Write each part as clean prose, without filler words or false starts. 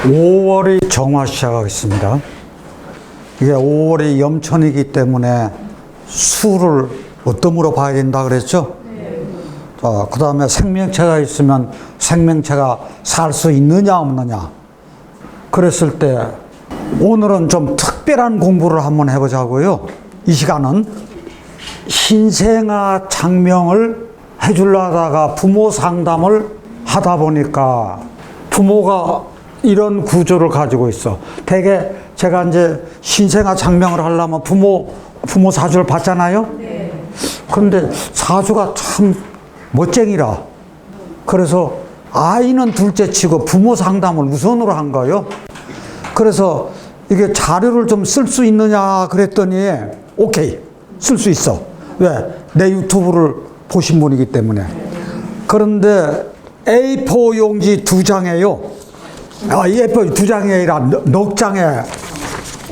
(5월이) 정화 시작하겠습니다. 이게 5월이 염천이기 때문에 수를 어떤 으로 봐야 된다 그랬죠? 자, 그 다음에 생명체가 있으면 생명체가 살 수 있느냐 없느냐. 그랬을 때 오늘은 좀 특별한 공부를 한번 해보자고요. 이 시간은 신생아 장명을 해주려다가 부모 상담을 하다 보니까 부모가 이런 구조를 가지고 있어. 대개 제가 이제 신생아 장명을 하려면 부모 사주를 봤잖아요. 그런데 사주가 참 멋쟁이라. 그래서 아이는 둘째 치고 부모 상담을 우선으로 한 거예요. 그래서 이게 자료를 좀 쓸 수 있느냐 그랬더니 오케이, 쓸 수 있어. 왜? 내 유튜브를 보신 분이기 때문에. 그런데 A4 용지 2장에요. A4 2장이 아니라 넉 장에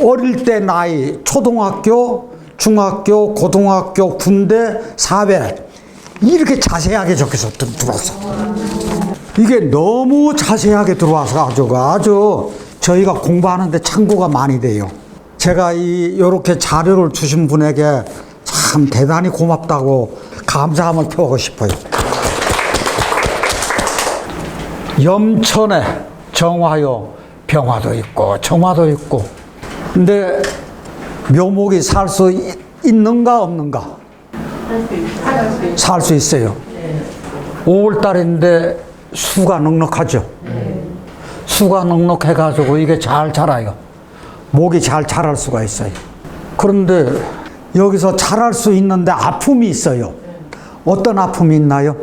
어릴 때 나이, 초등학교, 중학교, 고등학교, 군대, 사회 이렇게 자세하게 적혀서 들어왔어. 이게 너무 자세하게 들어와서 아주 저희가 공부하는데 참고가 많이 돼요. 제가 이렇게 자료를 주신 분에게 참 대단히 고맙다고 감사함을 표하고 싶어요. 염천에 정화요, 병화도 있고 정화도 있고. 근데 묘목이 살 수 있는가 없는가? 살 수 있어요. 5월 달인데 수가 넉넉하죠. 수가 넉넉해가지고 이게 잘 자라요. 목이 잘 자랄 수가 있어요. 그런데 여기서 자랄 수 있는데 아픔이 있어요. 어떤 아픔이 있나요?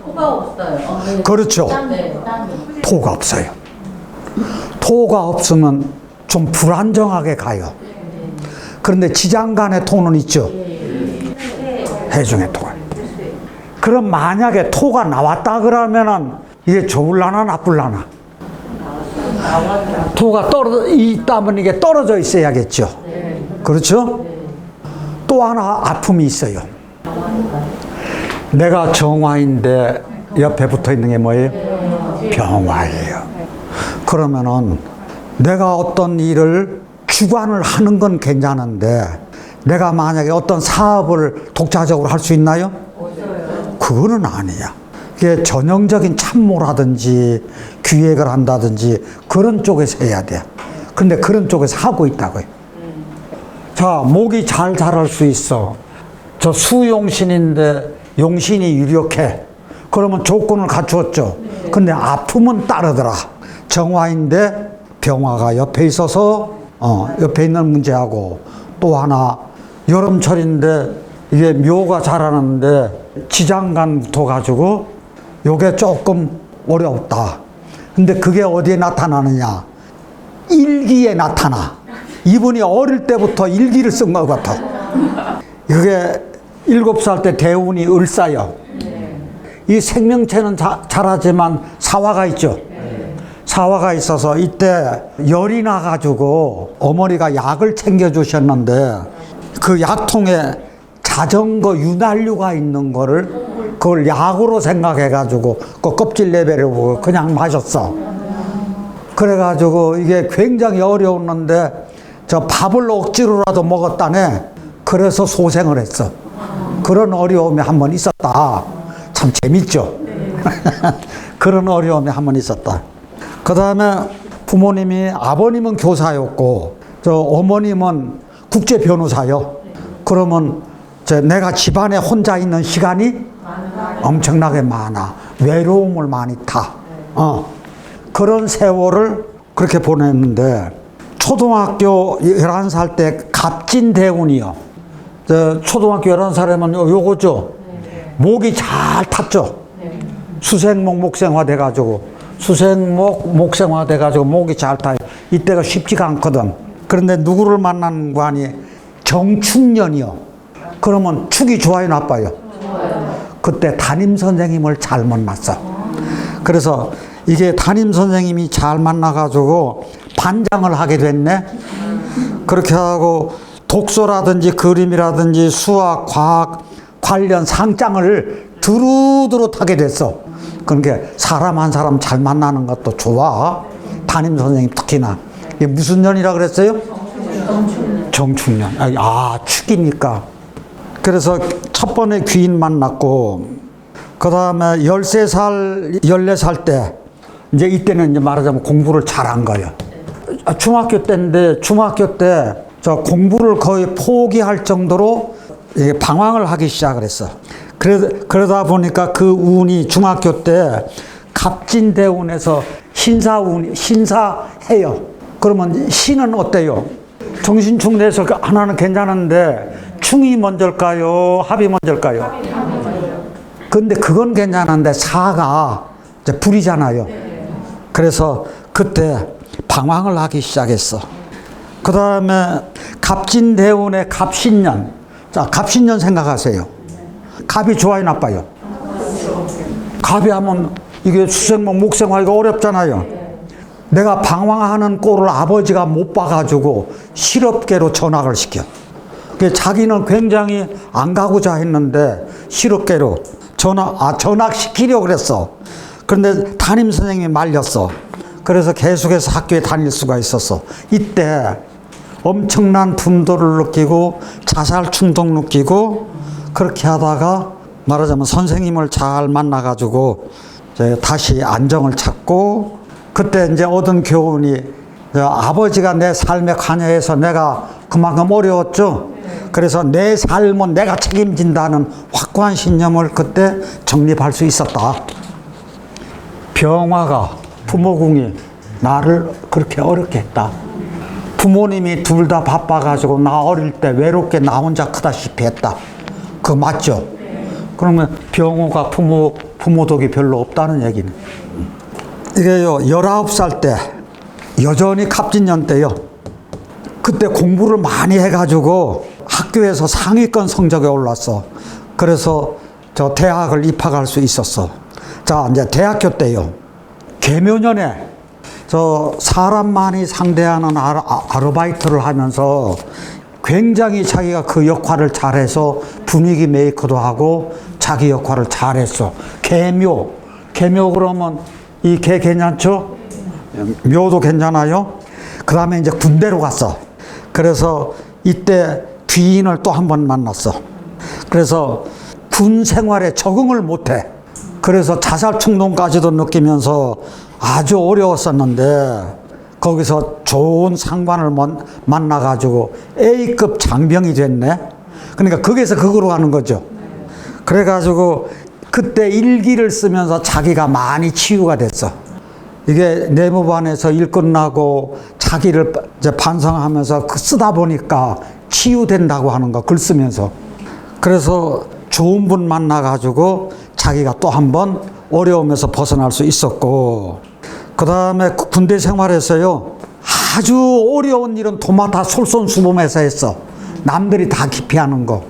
토가 없어요. 그렇죠. 토가 없어요. 토가 없으면 좀 불안정하게 가요. 그런데 지장간의 토는 있죠. 해중의 토가. 그럼 만약에 토가 나왔다 그러면은 이게 좋을라나 나쁠라나? 토가 있다면 이게 떨어져 있어야겠죠. 그렇죠? 또 하나 아픔이 있어요. 내가 정화인데 옆에 붙어 있는 게 뭐예요? 병화예요. 그러면은 내가 어떤 일을 주관을 하는 건 괜찮은데 내가 만약에 어떤 사업을 독자적으로 할 수 있나요? 그거는 아니야. 그게 전형적인 참모라든지 기획을 한다든지 그런 쪽에서 해야 돼. 근데 그런 쪽에서 하고 있다고요. 자, 목이 잘 자랄 수 있어. 저 수용신인데 용신이 유력해. 그러면 조건을 갖추었죠. 근데 아픔은 따르더라. 정화인데 병화가 옆에 있어서 옆에 있는 문제하고, 또 하나 여름철인데 이게 묘가 자라는데 지장간부터 가지고 요게 조금 어렵다. 근데 그게 어디에 나타나느냐? 일기에 나타나. 이분이 어릴 때부터 일기를 쓴 것 같아. 그게 7살 때 대운이 을사요. 이 생명체는 자라지만 사화가 있죠. 사화가 있어서 이때 열이 나가지고 어머니가 약을 챙겨주셨는데 그 약통에 자전거 윤활유가 있는 거를 그걸 약으로 생각해가지고 그 껍질 내버리고 그냥 마셨어. 그래가지고 이게 굉장히 어려웠는데 저 밥을 억지로라도 먹었다네. 그래서 소생을 했어. 그런 어려움이 한 번 있었다. 참 재밌죠. 그런 어려움이 한 번 있었다. 그 다음에 부모님이, 아버님은 교사였고 저 어머님은 국제 변호사요. 그러면 내가 집안에 혼자 있는 시간이 엄청나게 많아. 외로움을 많이 타. 그런 세월을 그렇게 보냈는데 초등학교 11살 때 갑진대운이요. 초등학교 11살이면 요거죠. 목이 잘 탔죠. 수생목 목생화 돼가지고 목생화 돼가지고 목이 잘 타요. 이때가 쉽지가 않거든. 그런데 누구를 만나는 거 아니? 정축년이요. 그러면 축이 좋아요, 나빠요? 그때 담임 선생님을 잘 만났어. 그래서 이게 담임 선생님이 잘 만나가지고 반장을 하게 됐네. 그렇게 하고 독서라든지 그림이라든지 수학, 과학 관련 상장을 두루두루 타게 됐어. 그러니까 사람 한 사람 잘 만나는 것도 좋아. 담임 선생님 특히나. 이게 무슨 년이라 그랬어요? 정축년. 축이니까. 그래서 첫 번에 귀인 만났고, 그 다음에 13살, 14살 때, 이제 이때는 이제 말하자면 공부를 잘한 거예요. 중학교 때인데, 중학교 때 저 공부를 거의 포기할 정도로 방황을 하기 시작을 했어. 그러다 보니까 그 운이 중학교 때 갑진대운에서 신사해요. 그러면 신은 어때요? 정신충내에서 하나는 괜찮은데 충이 먼저일까요? 합이 먼저일까요? 근데 그건 괜찮은데 사가 이제 불이잖아요. 그래서 그때 방황을 하기 시작했어. 그 다음에 갑진대운의 갑신년. 자, 갑신년 생각하세요. 갑이 좋아요, 나빠요? 갑이 하면 이게 수생목, 목생하기가 어렵잖아요. 내가 방황하는 꼴을 아버지가 못 봐가지고 실업계로 전학을 시켜. 자기는 굉장히 안 가고자 했는데 실업계로 전학시키려고 그랬어. 그런데 담임 선생님이 말렸어. 그래서 계속해서 학교에 다닐 수가 있었어. 이때 엄청난 분노를 느끼고 자살 충동 느끼고 그렇게 하다가 말하자면 선생님을 잘 만나가지고 다시 안정을 찾고, 그때 이제 얻은 교훈이 아버지가 내 삶에 관여해서 내가 그만큼 어려웠죠. 그래서 내 삶은 내가 책임진다는 확고한 신념을 그때 정립할 수 있었다. 병화가 부모궁이 나를 그렇게 어렵게 했다. 부모님이 둘 다 바빠가지고 나 어릴 때 외롭게 나 혼자 크다시피 했다. 그거 맞죠? 그러면 병호가 부모 덕이 별로 없다는 얘기는. 이게요, 19살 때, 여전히 갑진년 때요. 그때 공부를 많이 해가지고 학교에서 상위권 성적에 올랐어. 그래서 저 대학을 입학할 수 있었어. 자, 이제 대학교 때요. 계묘년에 저 사람 많이 상대하는 아르바이트를 하면서 굉장히 자기가 그 역할을 잘해서 분위기 메이커도 하고 자기 역할을 잘했어. 계묘 그러면 이 개 괜찮죠? 묘도 괜찮아요? 그 다음에 이제 군대로 갔어. 그래서 이때 귀인을 또 한 번 만났어. 그래서 군 생활에 적응을 못해. 그래서 자살 충동까지도 느끼면서 아주 어려웠었는데 거기서 좋은 상관을 만나가지고 A급 장병이 됐네. 그러니까 거기서 그거로 가는 거죠. 그래가지고 그때 일기를 쓰면서 자기가 많이 치유가 됐어. 이게 내무반에서 일 끝나고 자기를 이제 반성하면서 쓰다 보니까 치유된다고 하는 거, 글 쓰면서. 그래서 좋은 분 만나가지고 자기가 또 한 번 어려움에서 벗어날 수 있었고, 그 다음에 군대 생활에서요, 아주 어려운 일은 도맡아 솔선수범해서 했어. 남들이 다 기피하는 거.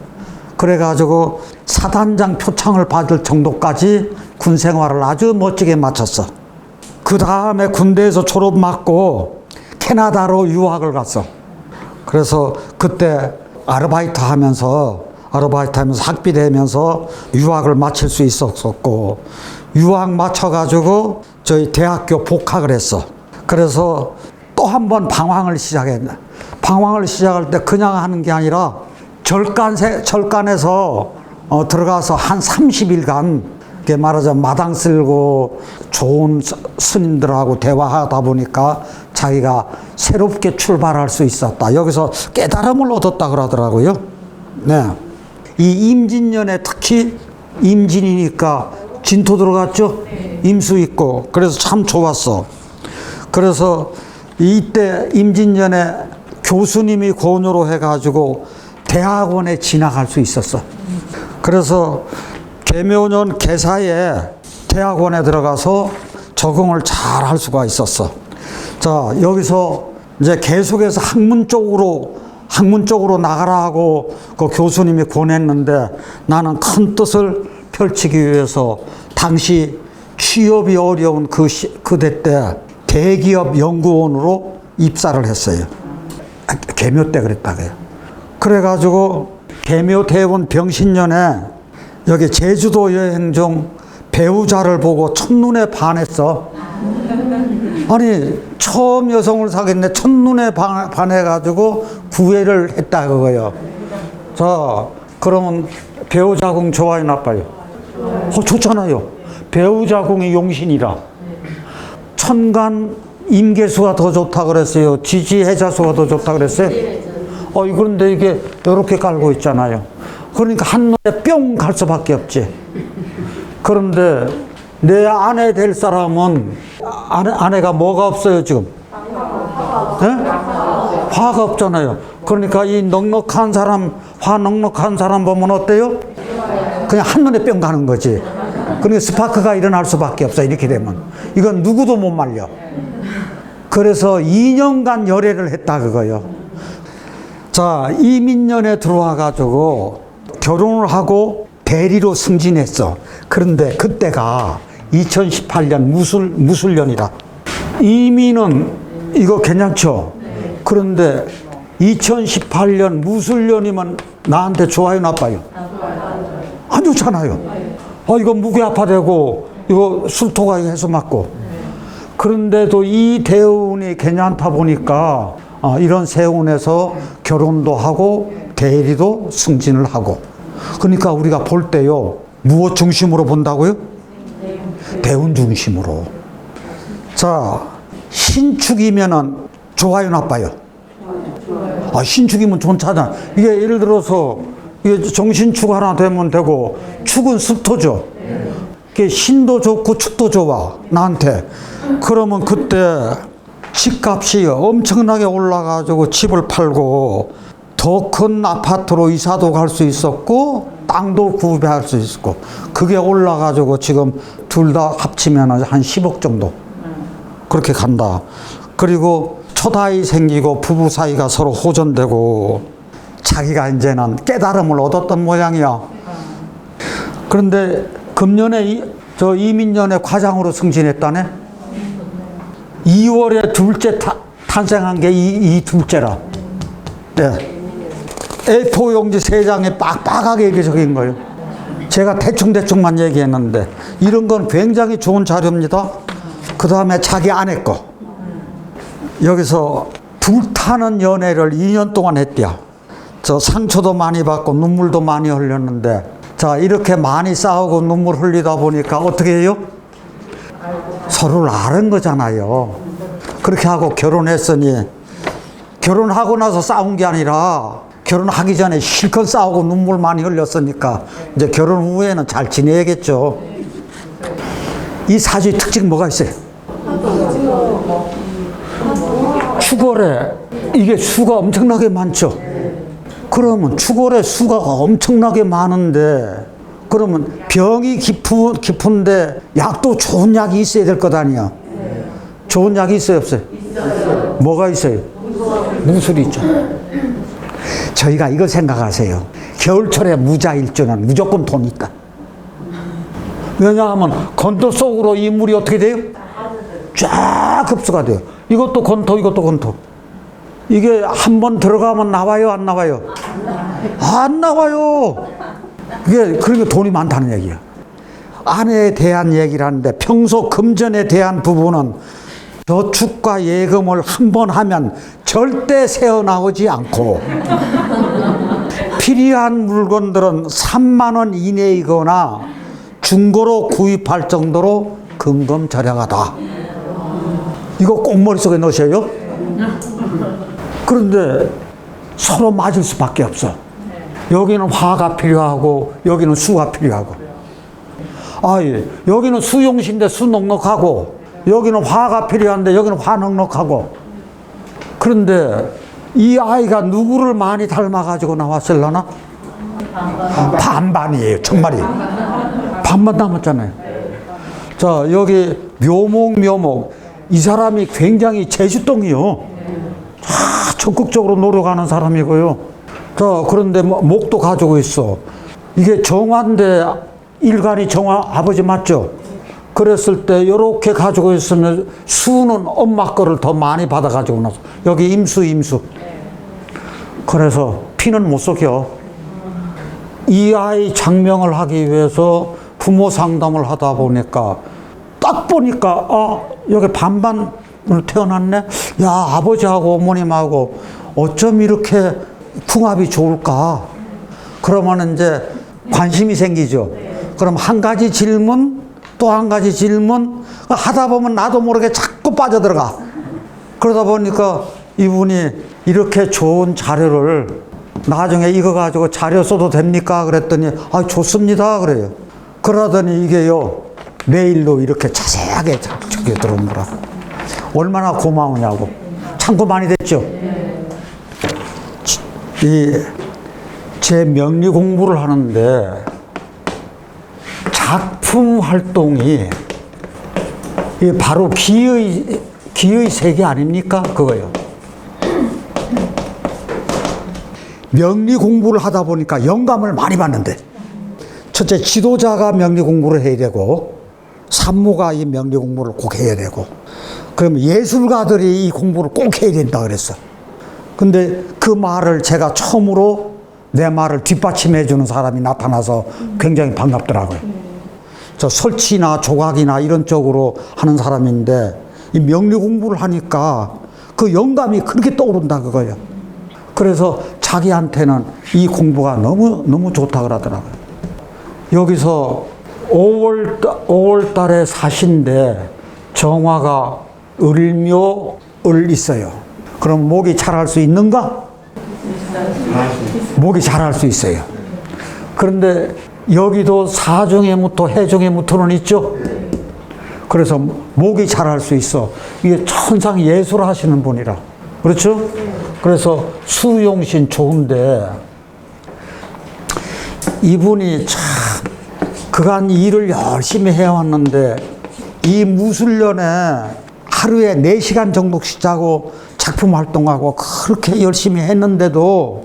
그래가지고 사단장 표창을 받을 정도까지 군 생활을 아주 멋지게 마쳤어. 그 다음에 군대에서 졸업 맞고 캐나다로 유학을 갔어. 그래서 그때 아르바이트 하면서 학비 되면서 유학을 마칠 수 있었고, 유학 마쳐가지고 저희 대학교 복학을 했어. 그래서 또 한 번 방황을 시작했네. 방황을 시작할 때 그냥 하는 게 아니라 절간에서 들어가서 한 30일간 이렇게 말하자면 마당 쓸고 좋은 스님들하고 대화하다 보니까 자기가 새롭게 출발할 수 있었다. 여기서 깨달음을 얻었다 그러더라고요. 네. 이 임진년에 특히 임진이니까 진토 들어갔죠? 임수 있고. 그래서 참 좋았어. 그래서 이때 임진년에 교수님이 권유로 해가지고 대학원에 진학할 수 있었어. 그래서 계묘년 개사에 대학원에 들어가서 적응을 잘 할 수가 있었어. 자, 여기서 이제 계속해서 학문 쪽으로 나가라 하고 그 교수님이 권했는데 나는 큰 뜻을 펼치기 위해서 당시 취업이 어려운 그대 때 대기업 연구원으로 입사를 했어요. 계묘 때 그랬다고요. 그래가지고 계묘 대원 병신년에 여기 제주도 여행 중 배우자를 보고 첫눈에 반했어. 아니, 처음 여성을 사귀었는데 첫눈에 반해가지고 구애를 했다 그거예요. 자, 그러면 배우자궁 좋아요, 나빠요? 좋잖아요. 배우자궁이 용신이라. 천간 임계수가 더 좋다 그랬어요. 지지해자수가 더 좋다 그랬어요. 그런데 이게 이렇게 깔고 있잖아요. 그러니까 한눈에 뿅 갈 수밖에 없지. 그런데 내 아내 될 사람은 아내가 뭐가 없어요 지금? 네? 화가 없잖아요. 그러니까 이 넉넉한 사람, 화 넉넉한 사람 보면 어때요? 그냥 한눈에 뿅 가는 거지. 그러니까 스파크가 일어날 수밖에 없어. 이렇게 되면 이건 누구도 못 말려. 그래서 2년간 열애를 했다 그거요. 자, 이민년에 들어와 가지고 결혼을 하고 대리로 승진했어. 그런데 그때가 2018년 무술년이라. 이민은 이거 괜찮죠? 그런데 2018년 무술년이면 나한테 좋아요, 나빠요? 안 좋잖아요. 이거 무게아파되고 이거 술토가 해서 맞고. 그런데도 이 대운이 괜찮다 보니까 이런 세운에서 결혼도 하고 대리도 승진을 하고. 그러니까 우리가 볼 때요, 무엇 중심으로 본다고요? 대운 중심으로. 자, 신축이면은 좋아요, 나빠요? 신축이면 좋잖아. 이게 예를 들어서 이게 정신축 하나 되면 되고, 축은 습토죠. 이게 신도 좋고 축도 좋아 나한테. 그러면 그때 집값이 엄청나게 올라가지고 집을 팔고 더 큰 아파트로 이사도 갈 수 있었고 땅도 구매할 수 있었고, 그게 올라가지고 지금 둘 다 합치면 한 10억 정도 그렇게 간다. 그리고 첫 아이 생기고 부부 사이가 서로 호전되고 자기가 이제는 깨달음을 얻었던 모양이야. 그런데 금년에 이민년에 과장으로 승진했다네. 2월에 둘째 탄생한 게 이 둘째라. 네. A4 용지 3장에 빡빡하게 이렇게 적인 거예요. 제가 대충만 얘기했는데 이런 건 굉장히 좋은 자료입니다. 그 다음에 자기 아내 거. 여기서 불타는 연애를 2년 동안 했대요. 저 상처도 많이 받고 눈물도 많이 흘렸는데, 자, 이렇게 많이 싸우고 눈물 흘리다 보니까 어떻게 해요? 서로를 아는 거잖아요. 그렇게 하고 결혼했으니, 결혼하고 나서 싸운 게 아니라 결혼하기 전에 실컷 싸우고 눈물 많이 흘렸으니까 이제 결혼 후에는 잘 지내야겠죠. 이 사주의 특징 뭐가 있어요? 축월에 이게 수가 엄청나게 많죠. 그러면 축월에 수가 엄청나게 많은데, 그러면 병이 깊은데 약도 좋은 약이 있어야 될 것 아니야. 좋은 약이 있어요, 없어요? 뭐가 있어요? 무술이 있죠. 저희가 이거 생각하세요. 겨울철에 무자일주는 무조건 돈 있다. 왜냐하면 건토 속으로 이 물이 어떻게 돼요? 쫙 흡수가 돼요. 이것도 건토, 이것도 건토. 이게 한번 들어가면 나와요, 안 나와요? 안 나와요. 이게 그러니까 돈이 많다는 얘기야. 아내에 대한 얘기를 하는데, 평소 금전에 대한 부분은 저축과 예금을 한 번 하면 절대 새어나오지 않고, 필요한 물건들은 3만 원 이내이거나 중고로 구입할 정도로 금검절약하다. 이거 꼭 머릿속에 넣으셔요. 그런데 서로 맞을 수밖에 없어. 여기는 화가 필요하고 여기는 수가 필요하고. 여기는 수용신데 수 넉넉하고, 여기는 화가 필요한데 여기는 화 넉넉하고. 그런데 이 아이가 누구를 많이 닮아가지고 나왔을라나? 반반이에요, 정말이. 반반 남았잖아요. 자, 여기 묘목. 이 사람이 굉장히 제주동이요. 적극적으로 노력하는 사람이고요. 자, 그런데 목도 가지고 있어. 이게 정화인데 일간이 정화 아버지 맞죠? 그랬을 때 이렇게 가지고 있으면 수는 엄마 거를 더 많이 받아 가지고 나서 여기 임수. 그래서 피는 못 속여. 이 아이 장명을 하기 위해서 부모 상담을 하다 보니까 딱 보니까 여기 반반으로 태어났네. 야, 아버지하고 어머님하고 어쩜 이렇게 궁합이 좋을까? 그러면 이제 관심이 생기죠. 그럼 한 가지 질문 또 한 가지 질문 하다 보면 나도 모르게 자꾸 빠져들어가. 그러다 보니까 이분이 이렇게 좋은 자료를 나중에 이거 가지고 자료 써도 됩니까? 그랬더니 좋습니다 그래요. 그러더니 이게요 메일로 이렇게 자세하게 적혀 들어온 거라. 얼마나 고마우냐고. 참고 많이 됐죠. 제 명리 공부를 하는데 작품 활동이 바로 기의 세계 아닙니까? 그거요. 명리 공부를 하다 보니까 영감을 많이 받는데, 첫째 지도자가 명리 공부를 해야 되고 산모가 이 명리 공부를 꼭 해야 되고, 그럼 예술가들이 이 공부를 꼭 해야 된다 그랬어. 근데 그 말을 제가 처음으로 내 말을 뒷받침해 주는 사람이 나타나서 굉장히 반갑더라고요. 저 설치나 조각이나 이런 쪽으로 하는 사람인데 이 명리 공부를 하니까 그 영감이 그렇게 떠오른다 그거예요. 그래서 자기한테는 이 공부가 너무 좋다 그러더라고요. 여기서 5월 달에 사신데 정화가 을묘을 있어요. 그럼 목이 잘할 수 있는가? 목이 잘할 수 있어요. 그런데 여기도 사중에 무토, 해중에 무토는 있죠? 그래서 목이 잘할 수 있어. 이게 천상 예술 하시는 분이라. 그렇죠? 그래서 수용신 좋은데 이분이 참 그간 일을 열심히 해왔는데 이 무술년에 하루에 4시간 정도씩 자고 작품 활동하고 그렇게 열심히 했는데도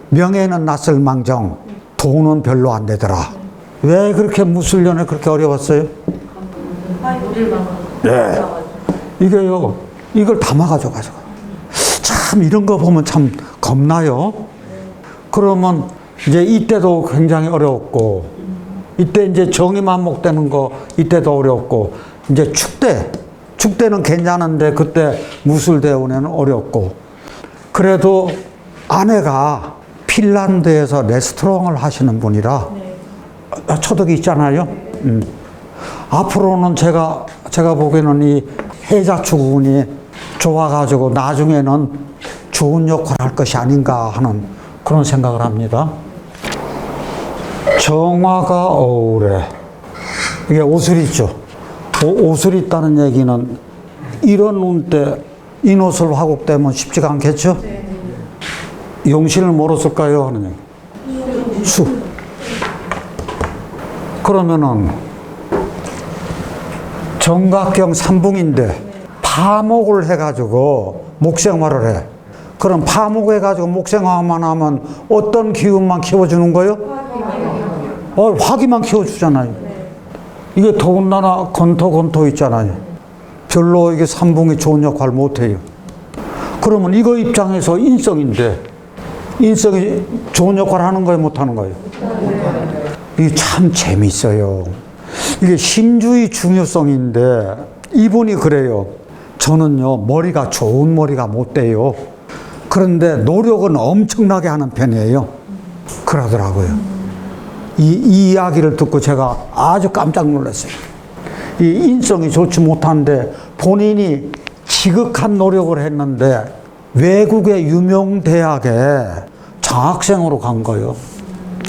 명예는 났을 망정 돈은 별로 안 되더라. 왜 그렇게 무술년에 그렇게 어려웠어요? 네. 이게요, 이걸 담아가지고 참 이런 거 보면 참 겁나요. 그러면 이제 이때도 굉장히 어려웠고, 이때 이제 정의만목 되는 거 이때도 어려웠고, 이제 축대는 괜찮은데 그때 무술대원에는 어렵고, 그래도 아내가 핀란드에서 레스토랑을 하시는 분이라 처덕이 있잖아요. 앞으로는 제가 보기에는 이 해자추군이 좋아가지고 나중에는 좋은 역할을 할 것이 아닌가 하는 그런 생각을 합니다. 정화가 어울에 이게 옷을 있죠. 옷을 있다는 얘기는 이런 운 때 이 옷을 화국되면 쉽지가 않겠죠? 용신을 모르을까요 하는 얘기. 수. 그러면은 정각경 삼붕인데 파목을 해가지고 목생화를 해. 그럼 파목해가지고 목생화만 하면 어떤 기운만 키워주는 거예요? 화기만 키워주잖아요. 이게 더군다나 건토 있잖아요. 별로 이게 삼붕이 좋은 역할 못해요. 그러면 이거 입장에서 인성인데 인성이 좋은 역할 하는 거예요, 못하는 거예요? 이게 참 재밌어요. 이게 심주의 중요성인데 이분이 그래요. 저는요 머리가 좋은 머리가 못 돼요. 그런데 노력은 엄청나게 하는 편이에요. 그러더라고요. 이 이야기를 듣고 제가 아주 깜짝 놀랐어요. 이 인성이 좋지 못한데 본인이 지극한 노력을 했는데 외국의 유명 대학에 장학생으로 간 거예요.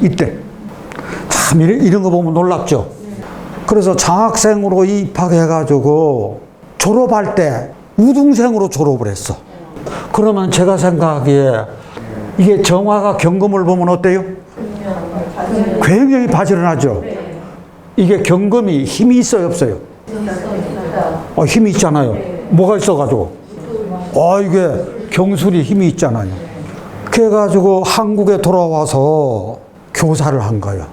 이때 참 이런 거 보면 놀랍죠. 그래서 장학생으로 입학해가지고 졸업할 때 우등생으로 졸업을 했어. 그러면 제가 생각하기에 이게 정화가 경금을 보면 어때요? 굉장히 바지런하죠. 이게 경금이 힘이 있어요, 없어요? 힘이 있잖아요. 뭐가 있어가지고? 이게 경술이 힘이 있잖아요. 그래가지고 한국에 돌아와서 교사를 한 거예요.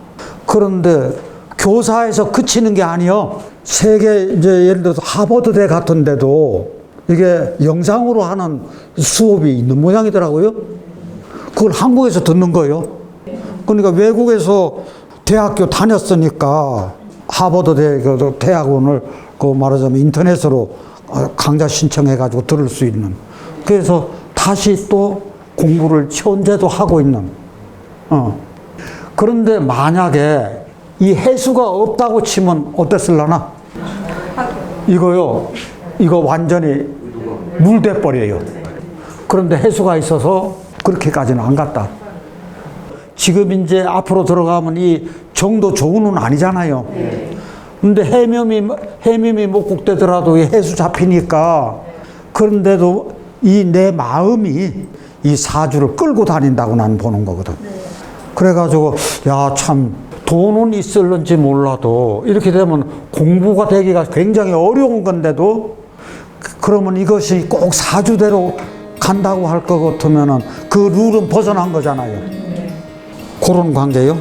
그런데 교사에서 그치는 게 아니요. 세계 이제 예를 들어서 하버드대 같은 데도 이게 영상으로 하는 수업이 있는 모양이더라고요. 그걸 한국에서 듣는 거예요. 그러니까 외국에서 대학교 다녔으니까 하버드 대학원을 그 말하자면 인터넷으로 강좌 신청해가지고 들을 수 있는. 그래서 다시 또 공부를 현재도 하고 있는. 그런데 만약에 이 해수가 없다고 치면 어땠을라나? 이거요, 이거 완전히 물돼 버려요. 그런데 해수가 있어서 그렇게까지는 안 갔다. 지금 이제 앞으로 들어가면 이 정도 좋은은 아니잖아요. 근데 해묘미 목국되더라도 이 해수 잡히니까, 그런데도 이 내 마음이 이 사주를 끌고 다닌다고 나는 보는 거거든. 그래가지고, 야, 참, 돈은 있을는지 몰라도 이렇게 되면 공부가 되기가 굉장히 어려운 건데도, 그러면 이것이 꼭 사주대로 간다고 할 것 같으면은 그 룰은 벗어난 거잖아요. 그런 관계요.